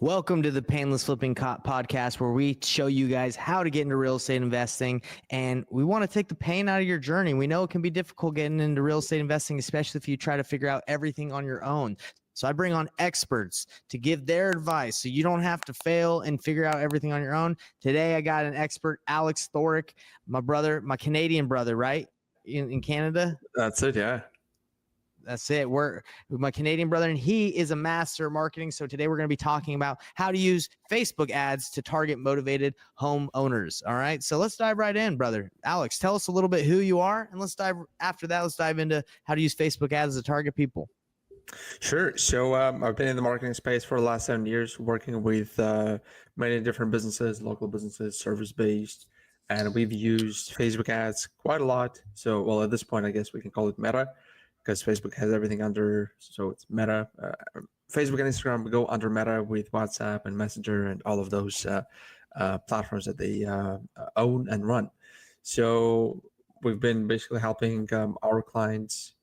Welcome to the Payneless Flipping podcast, where we show you guys how to get into real estate investing. And we want to take the pain out of your journey. We know it can be difficult getting into real estate investing, especially if you try to figure out everything on your own. So I bring on experts to give their advice so you don't have to fail and figure out everything on your own. Today, I got an expert, Alex Thoric, my brother, my Canadian brother, right? In Canada. That's it. Yeah. That's it. We're with my Canadian brother, and he is a master of marketing. So today we're going to be talking about how to use Facebook ads to target motivated homeowners. All right. So let's dive right in, brother. Alex, tell us a little bit who you are, and let's dive into how to use Facebook ads to target people. Sure. So I've been in the marketing space for the last 7 years, working with many different businesses, local businesses, service-based, and we've used Facebook ads quite a lot. So, well, at this point, I guess we can call it Meta, because Facebook has everything under, so it's Meta. Facebook and Instagram go under Meta with WhatsApp and Messenger and all of those platforms that they own and run. So we've been basically helping our clients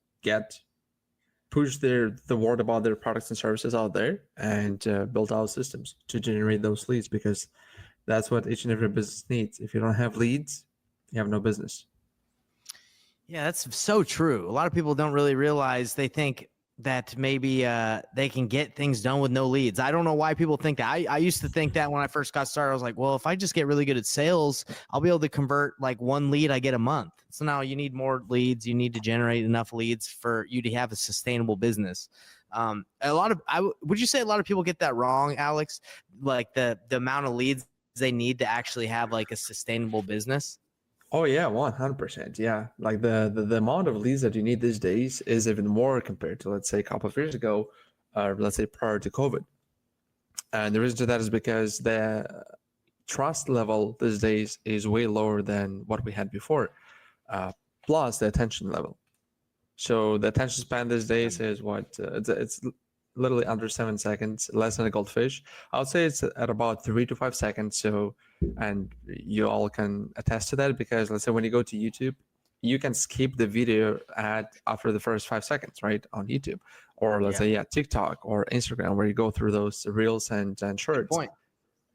push the word about their products and services out there and build out systems to generate those leads, because that's what each and every business needs. If you don't have leads, you have no business. Yeah, that's so true. A lot of people don't really realize, they think that maybe they can get things done with no leads. I don't know why people think that. I used to think that when I first got started. I was like, well, if I just get really good at sales, I'll be able to convert like one lead I get a month. So now you need more leads. You need to generate enough leads for you to have a sustainable business. Would you say a lot of people get that wrong, Alex? Like the amount of leads they need to actually have like a sustainable business? Oh yeah, 100%. Yeah, like the amount of leads that you need these days is even more compared to, let's say, a couple of years ago, let's say prior to COVID. And the reason to that is because the trust level these days is way lower than what we had before, plus the attention level. So the attention span these days is it's literally under 7 seconds, less than a goldfish. I would say it's at about 3 to 5 seconds. So, and you all can attest to that, because let's say when you go to YouTube, you can skip the video ad after the first 5 seconds, right, on YouTube, or let's say TikTok or Instagram, where you go through those reels and shorts. Good point.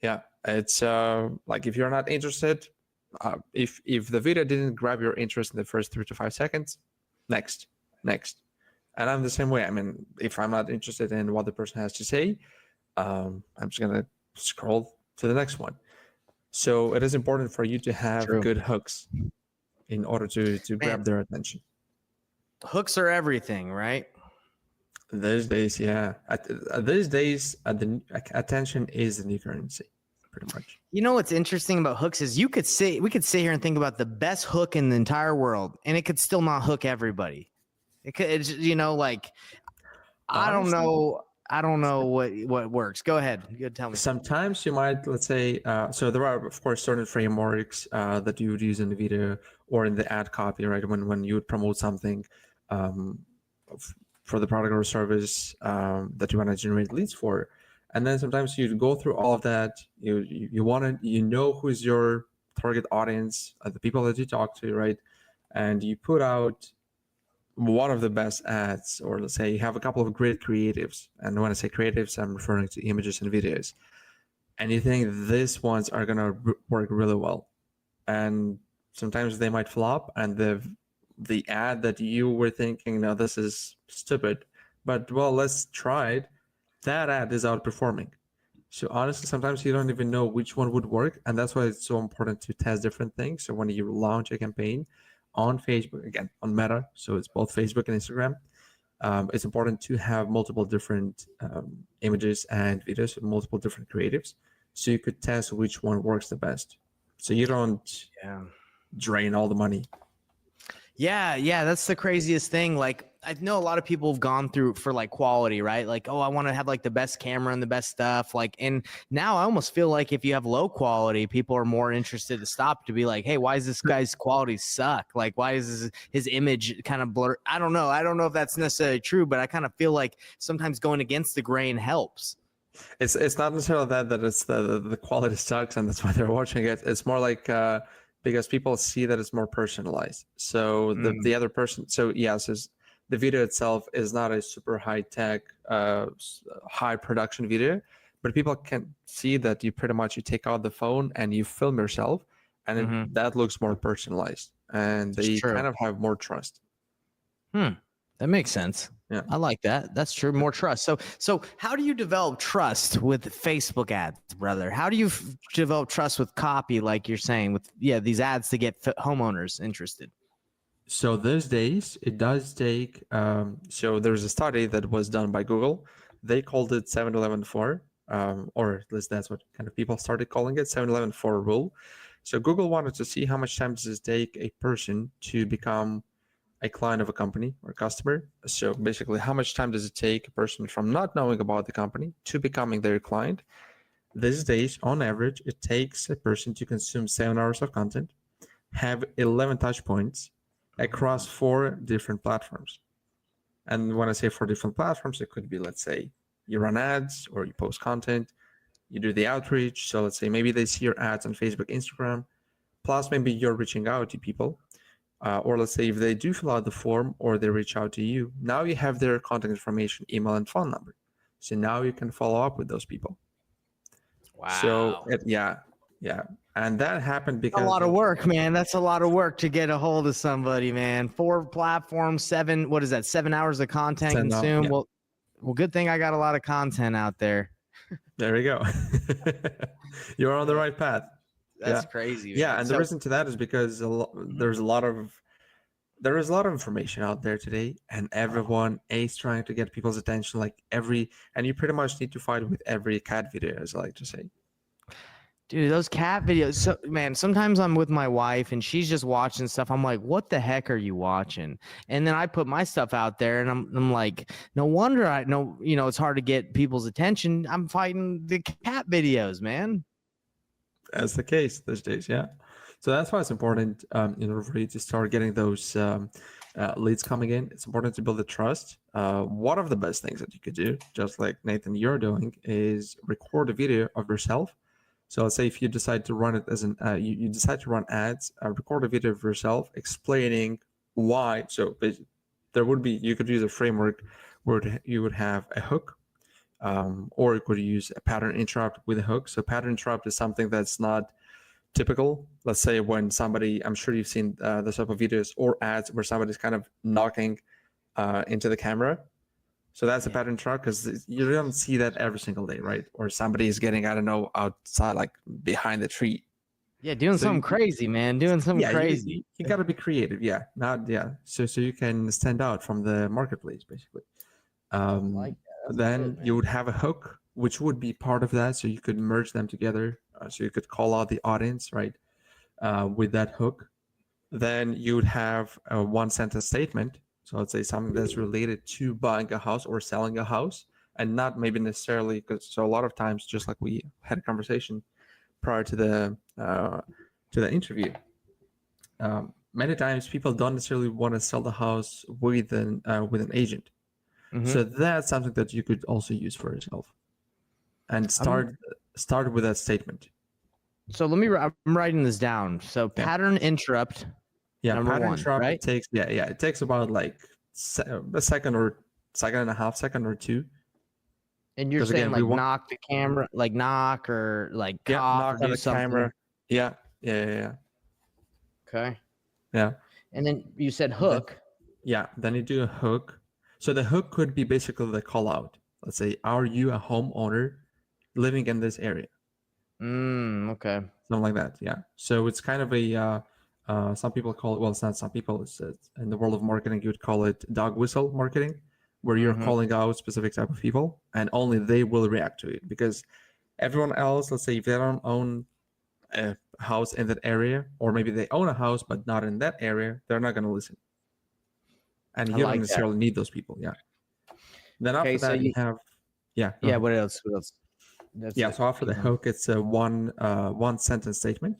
Yeah, it's like, if you're not interested, if the video didn't grab your interest in the first 3 to 5 seconds, next. And I'm the same way. I mean, if I'm not interested in what the person has to say, I'm just gonna scroll to the next one. So it is important for you to have good hooks in order to grab their attention. Hooks are everything, right? These days, yeah. These days, the attention is the new currency, pretty much. You know what's interesting about hooks is we could sit here and think about the best hook in the entire world, and it could still not hook everybody. It's I don't know what works. Go ahead. Good, tell me. Sometimes you might, let's say, so there are, of course, certain frameworks that you would use in the video or in the ad copy, right? When you would promote something for the product or service that you want to generate leads for. And then sometimes you go through all of that. You know who's your target audience, the people that you talk to, right? And you put out one of the best ads, or let's say you have a couple of great creatives. And when I say creatives, I'm referring to images and videos. And you think these ones are going to work really well. And sometimes they might flop, and the ad that you were thinking, no, this is stupid, but well, let's try it. That ad is outperforming. So honestly, sometimes you don't even know which one would work. And that's why it's so important to test different things. So when you launch a campaign on Facebook, again, on Meta, so it's both Facebook and Instagram, it's important to have multiple different images and videos with multiple different creatives, so you could test which one works the best, so you don't drain all the money. Yeah, that's the craziest thing. Like, I know a lot of people have gone through for like quality, right? Like, oh, I want to have like the best camera and the best stuff. Like, and now I almost feel like if you have low quality, people are more interested to stop to be like, hey, why is this guy's quality suck? Like, why is his image kind of blurred? I don't know if that's necessarily true, but I kind of feel like sometimes going against the grain helps. It's not necessarily that it's the quality sucks and that's why they're watching it. It's more like because people see that it's more personalized. So the other person, so yes, the video itself is not a super high tech, high production video, but people can see that you pretty much you take out the phone and you film yourself, and Mhm. that looks more personalized, and It's they true. kind of have more trust. That makes sense. Yeah. I like that. That's true. More trust. So how do you develop trust with Facebook ads, brother? How do you develop trust with copy, like you're saying, with these ads to get homeowners interested? So these days, it does take. So there's a study that was done by Google. They called it 7-11-4, or at least that's what kind of people started calling it, 7-11-4 rule. So Google wanted to see how much time does it take a person to become a client of a company or customer. So basically, how much time does it take a person from not knowing about the company to becoming their client? These days, on average, it takes a person to consume 7 hours of content, have 11 touch points across 4 different platforms. And when I say 4 different platforms, it could be, let's say, you run ads or you post content, you do the outreach. So let's say maybe they see your ads on Facebook, Instagram, plus maybe you're reaching out to people. Or let's say if they do fill out the form or they reach out to you, now you have their contact information, email, and phone number. So now you can follow up with those people. So Wow. yeah. And that happened A because lot of work, man. That's a lot of work to get a hold of somebody, man. 4 platforms, 7, what is that? 7 hours of content consumed. yeah, Well, good thing I got a lot of content out there. there you go. You're on the right path. That's crazy, Yeah, man. and the So reason to that is because there is a lot of information out there today, and everyone is trying to get people's attention. And you pretty much need to fight with every cat video, as I like to say. dude, those cat videos. So, man, sometimes I'm with my wife and she's just watching stuff. I'm like, what the heck are you watching? And then I put my stuff out there and I'm like, no wonder I know, it's hard to get people's attention. I'm fighting the cat videos, man. That's the case these days, yeah. So that's why it's important, in order for you to start getting those leads coming in. It's important to build the trust. One of the best things that you could do, just like Nathan, you're doing, is record a video of yourself. So let's say if you decide to run it as you decide to run ads, record a video of yourself explaining why. So you could use a framework where you would have a hook, or you could use a pattern interrupt with a hook. So pattern interrupt is something that's not typical. Let's say when somebody, I'm sure you've seen this type of videos or ads where somebody's kind of knocking into the camera. So that's a pattern interrupt, because you don't see that every single day, right? Or somebody is getting, I don't know, outside, like behind the tree. Yeah, doing something crazy, man. Doing something crazy. You got to be creative. Yeah, So you can stand out from the marketplace, basically. Then you would have a hook, which would be part of that. So you could merge them together. So you could call out the audience, right? With that hook. Then you would have a 1-sentence statement. So let's say something that's related to buying a house or selling a house, and not maybe necessarily, because so a lot of times, just like we had a conversation prior to the interview, many times people don't necessarily want to sell the house with an agent. So that's something that you could also use for yourself, and start with that statement. So I'm writing this down. So pattern interrupt. Yeah, number pattern one, interrupt, right? it takes about like a second and a half, second or two. And you're saying knock the camera, like knock or like cough knock or on do the something. camera. Yeah. Okay. Yeah. And then you said hook. Then you do a hook. So the hook could be basically the call out. Let's say, are you a homeowner living in this area? Okay. Something like that. Yeah. So it's kind of a some people call it, well, it's not some people, it's in the world of marketing, you would call it dog whistle marketing, where you're calling out specific type of people and only they will react to it, because everyone else, let's say if they don't own a house in that area, or maybe they own a house but not in that area, they're not going to listen. And you don't necessarily need those people. Yeah. Then after that, you have what else? So after the hook, it's a one sentence statement.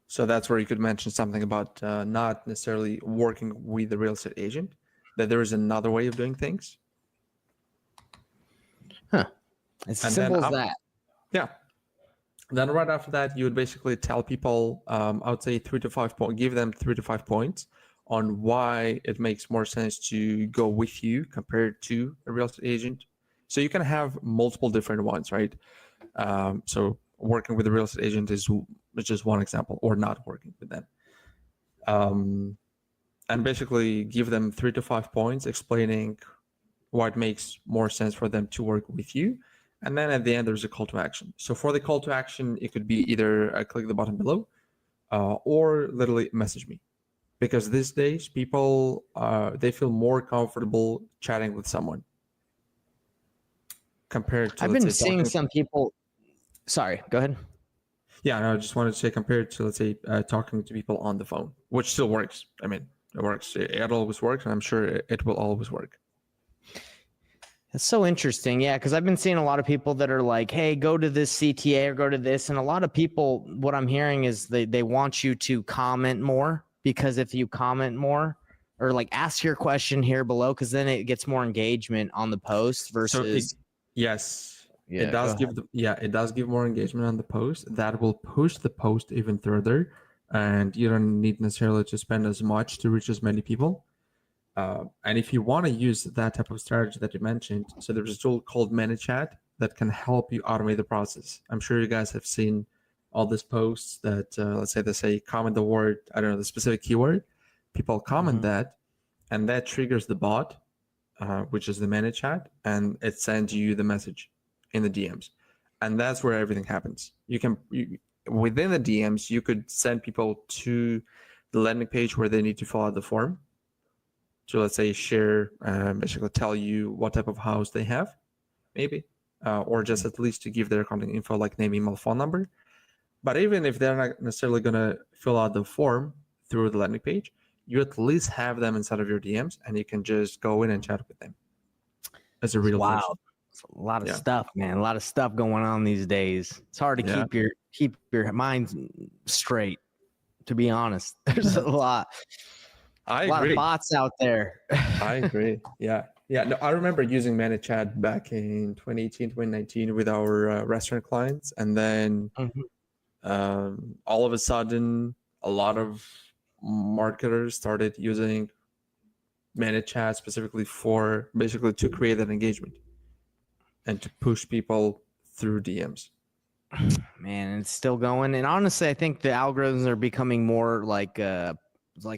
So that's where you could mention something about not necessarily working with the real estate agent, that there is another way of doing things. It's as simple as that. Yeah. Then right after that, you would basically tell people, I would say 3 to 5 points, give them 3 to 5 points on why it makes more sense to go with you compared to a real estate agent. So you can have multiple different ones, right? So working with a real estate agent is just one example, or not working with them. And basically give them 3 to 5 points explaining what makes more sense for them to work with you. And then at the end, there's a call to action. So for the call to action, it could be either click the button below or literally message me. Because these days, people, they feel more comfortable chatting with someone compared to, I've been seeing some people. Sorry, go ahead. Yeah, no, I just wanted to say compared to, let's say, talking to people on the phone, which still works. I mean, it works. It always works, and I'm sure it will always work. That's so interesting. Yeah, because I've been seeing a lot of people that are like, hey, go to this CTA or go to this. And a lot of people, what I'm hearing is they want you to comment more, because if you comment more or like ask your question here below, because then it gets more engagement on the post versus. Yes. Yeah, it does it does give more engagement on the post. That will push the post even further, and you don't need necessarily to spend as much to reach as many people. And if you want to use that type of strategy that you mentioned, so there's a tool called ManyChat that can help you automate the process. I'm sure you guys have seen all these posts that let's say they say comment the word, I don't know, the specific keyword. People comment that, and that triggers the bot, which is the ManyChat, and it sends you the message in the DMs, and that's where everything happens. Within the DMs, you could send people to the landing page where they need to fill out the form. So let's say share, basically tell you what type of house they have, maybe, or just at least to give their contact info like name, email, phone number. But even if they're not necessarily going to fill out the form through the landing page, you at least have them inside of your DMs, and you can just go in and chat with them as a real person. It's a lot of stuff, man. A lot of stuff going on these days. It's hard to keep your mind straight, to be honest. There's a lot. A lot of bots out there. I agree. Yeah. No, I remember using ManyChat back in 2018, 2019 with our restaurant clients. And then all of a sudden, a lot of marketers started using ManyChat specifically for basically to create that engagement and to push people through DMs. Man, it's still going. And honestly, I think the algorithms are becoming more like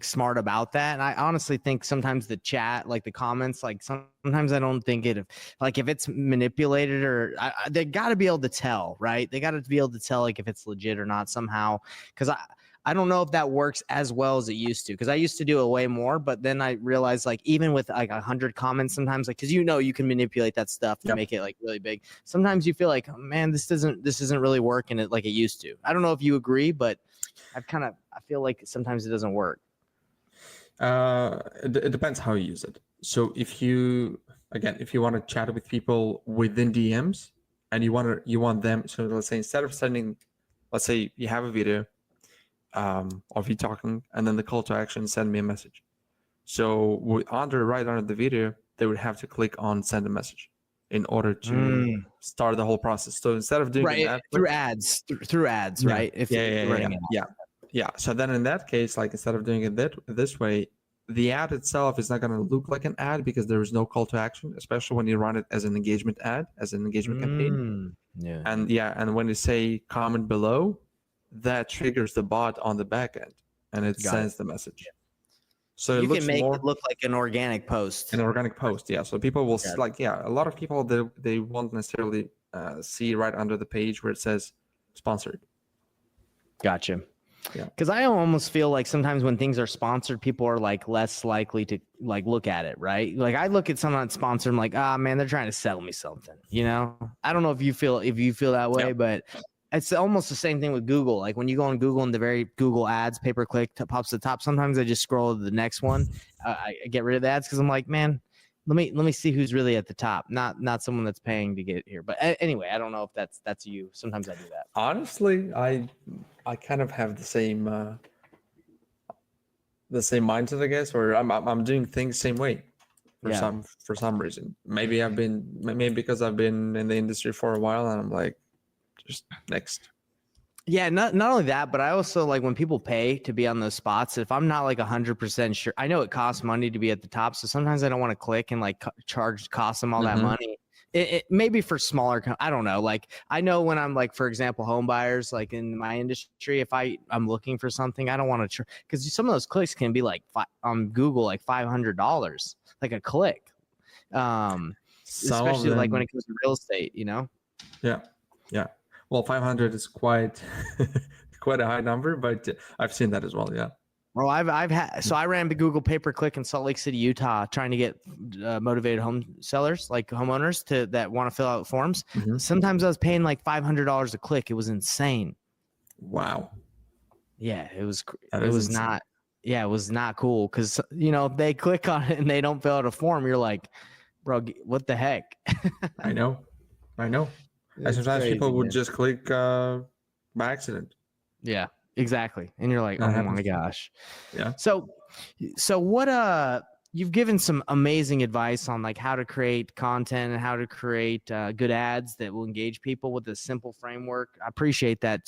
smart about that. And I honestly think sometimes the chat, like the comments, like sometimes I don't think it, like if it's manipulated or they got to be able to tell, right? They got to be able to tell like if it's legit or not somehow. Cause I don't know if that works as well as it used to. Cause I used to do it way more, but then I realized like even with like 100 comments sometimes, like, cause you can manipulate that stuff to make it like really big. Sometimes you feel like, oh, man, this isn't really working it like it used to. I don't know if you agree, but I feel like sometimes it doesn't work. It depends how you use it. So if you want to chat with people within DMs and you want them, so let's say instead of sending, let's say you have a video of you talking and then the call to action, send me a message. So right under the video, they would have to click on send a message in order to start the whole process. So instead of doing that through ads, right? Yeah. So then in that case, like instead of doing it this way, the ad itself is not going to look like an ad because there is no call to action, especially when you run it as an engagement ad, as an engagement campaign. And when you say comment below, that triggers the bot on the back end and it sends the message. So you can make it look like an organic post. An organic post, yeah. So people will a lot of people they won't necessarily see right under the page where it says sponsored. Gotcha. Yeah. Because I almost feel like sometimes when things are sponsored, people are like less likely to like look at it, right? Like I look at someone that's sponsored, I'm like, man, they're trying to sell me something. I don't know if you feel that way, but it's almost the same thing with Google. Like when you go on Google and the very Google ads, pay per click pops to the top. Sometimes I just scroll to the next one. I get rid of the ads because I'm like, man, let me see who's really at the top, not someone that's paying to get here. But anyway, I don't know if that's you. Sometimes I do that. Honestly, I kind of have the same mindset, I guess, or I'm doing things same way for some reason. Maybe because I've been in the industry for a while and I'm like, just next. Yeah, not only that, but I also like when people pay to be on those spots. If I'm not like 100% sure, I know it costs money to be at the top, so sometimes I don't want to click and like cost them all that money. maybe for smaller, I don't know. Like I know when I'm like, for example, home buyers, like in my industry, if I'm looking for something, I don't want to, because some of those clicks can be like on Google, like $500, like a click. Some of Especially like when them, it comes to real estate, you know? yeah, yeah. Well, 500 is quite quite a high number, but I've seen that as well. Yeah. Well, I've had, so I ran the Google pay-per-click in Salt Lake City, Utah, trying to get motivated home sellers, like homeowners, that want to fill out forms. Mhm. Sometimes I was paying like $500 a click. It was insane. Wow. Yeah, it was Insane. not. Yeah, it was not cool because if they click on it and they don't fill out a form, you're like, bro, what the heck? I know. And It's sometimes crazy, people would man. just click by accident. Yeah, exactly. And you're like, That oh happens my too. gosh. Yeah. So what you've given some amazing advice on like how to create content and how to create good ads that will engage people with a simple framework. I appreciate that.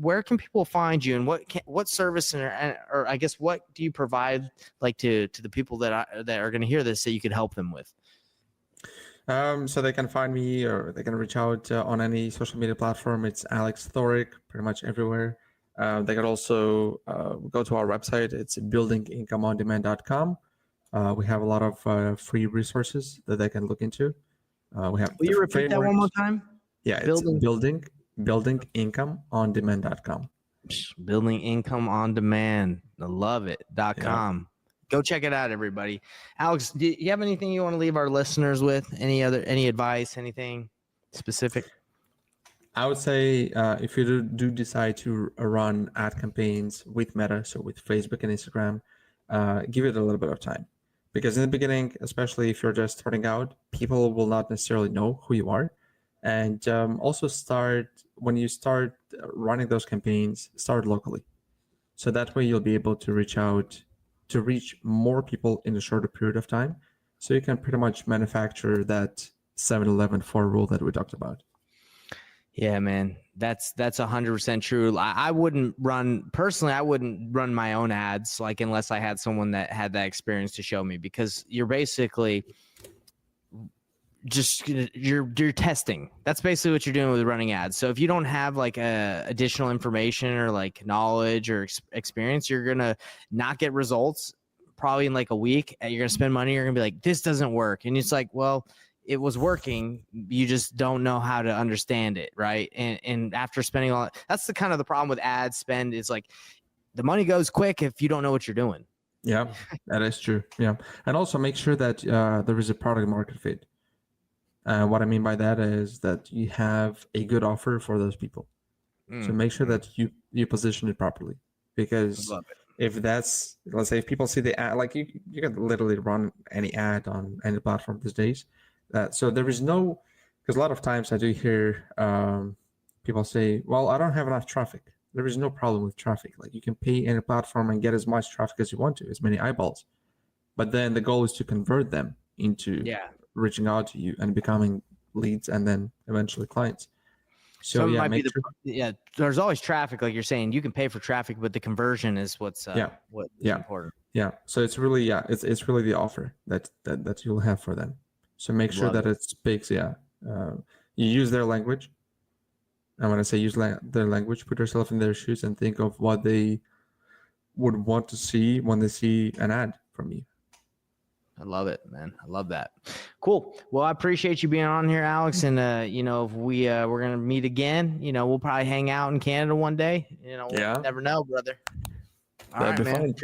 Where can people find you, and what service or I guess what do you provide like to the people that are going to hear this that you could help them with? So they can find me, or they can reach out on any social media platform. It's Alex Thoric, pretty much everywhere. They can also go to our website. It's buildingincomeondemand.com. We have a lot of free resources that they can look into. We have Will you repeat that one more time? Yeah, it's buildingincomeondemand.com. Building income on demand. I love it. Yeah. .com. Go check it out, everybody. Alex, do you have anything you want to leave our listeners with? Any advice, anything specific? I would say if you do decide to run ad campaigns with Meta, so with Facebook and Instagram, give it a little bit of time. Because in the beginning, especially if you're just starting out, people will not necessarily know who you are. And also when you start running those campaigns, start locally. So that way you'll be able to reach more people in a shorter period of time. So you can pretty much manufacture that 7-11 4 rule that we talked about. Yeah, man, that's 100% true. I wouldn't run my own ads like unless I had someone that had that experience to show me, because you're basically just you're testing. That's basically what you're doing with running ads. So if you don't have like additional information or like knowledge or experience, you're gonna not get results probably in like a week. You're gonna spend money. You're gonna be like, this doesn't work, and it's like, well, it was working. You just don't know how to understand it, right? And after spending that's the kind of the problem with ad spend, is like the money goes quick if you don't know what you're doing. Yeah, that is true. Yeah, and also make sure that there is a product market fit. What I mean by that is that you have a good offer for those people. So make sure that you position it properly, because if that's, let's say, if people see the ad, like you can literally run any ad on any platform these days. So there is no, because a lot of times I do hear people say, well, I don't have enough traffic. There is no problem with traffic. Like you can pay any platform and get as much traffic as you want to, as many eyeballs. But then the goal is to convert them into reaching out to you and becoming leads and then eventually clients. So yeah, there's always traffic, like you're saying. You can pay for traffic, but the conversion is what's important. Yeah. So it's really it's really the offer that you'll have for them. So make sure that it speaks. Yeah. You use their language. And when I say use their language, put yourself in their shoes and think of what they would want to see when they see an ad from you. I love it, man. I love that. Cool. Well, I appreciate you being on here, Alex. And if we're gonna meet again, we'll probably hang out in Canada one day. We'll never know, brother. All right, man.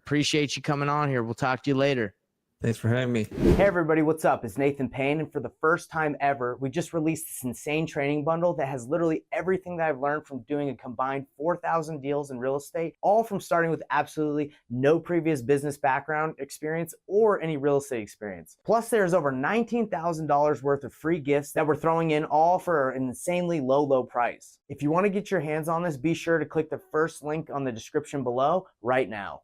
Appreciate you coming on here. We'll talk to you later. Thanks for having me. Hey everybody, what's up? It's Nathan Payne, and for the first time ever, we just released this insane training bundle that has literally everything that I've learned from doing a combined 4,000 deals in real estate, all from starting with absolutely no previous business background experience or any real estate experience. Plus, there's over $19,000 worth of free gifts that we're throwing in, all for an insanely low price. If you want to get your hands on this, be sure to click the first link on the description below right now.